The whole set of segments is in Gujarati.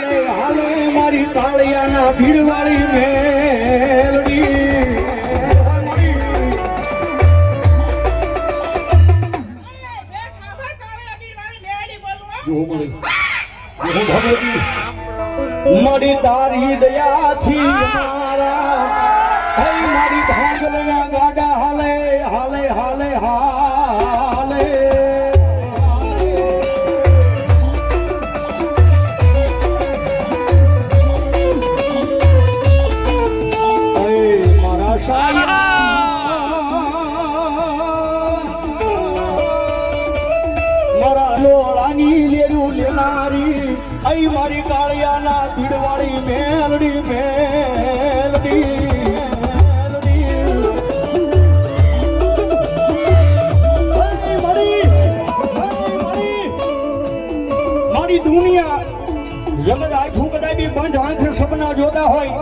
હાલે મારી કાળિયાના ભીડવાળી મેલડી મળી તારી દયાથી મારા મારી ભાંગલના ગાડા હાલે હાલે હાલે હાલે મારા મારા લોળાની લેરું લેનારી આઈ મારી કાળિયાના ભીડવાળી મેલડી મેલડી મારી દુનિયા જગત આખું કદાચ બી બંધ આંખે સપના જોતા હોય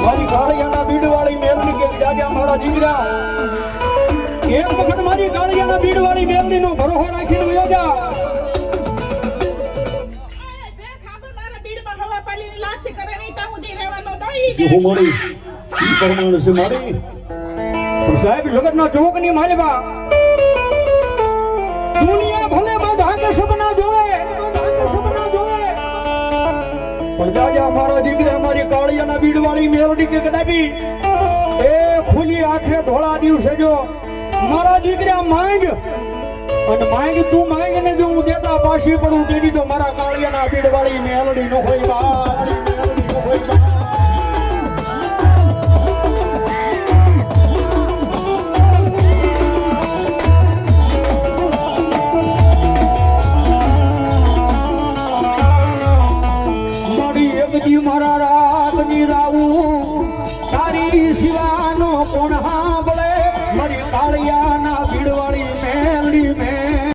મારી કાળિયાના ભીડવાળી મેલડી કે જાગ્યા મારા દીકરા એક વખત મારી કાળિયાના ભીડવાળી મેલડીનો ભરોસો રાખીને વયો જા હું મારી પરમાણ છે મારી સાહેબ જગતના ચોકની માલવા દુનિયા ભલે બધા કે સપના જોવે પણ જાજા મારા દીકરા મારી કાળિયાના બીડવાળી મેલડી કે કદાપી એ ખુલી આંખે ધોળા દિવસે જો મારા દીકરા માંગ અને માંગ તું માંગ ને જો હું દેતા પાછી પડું તેની તો મારા કાળિયાના બીડવાળી મેલડી નો હોય બા મારા રાતની રાવું તારી શિવાનો કોણ હાંભળે મારી કાળિયાના ભીડવા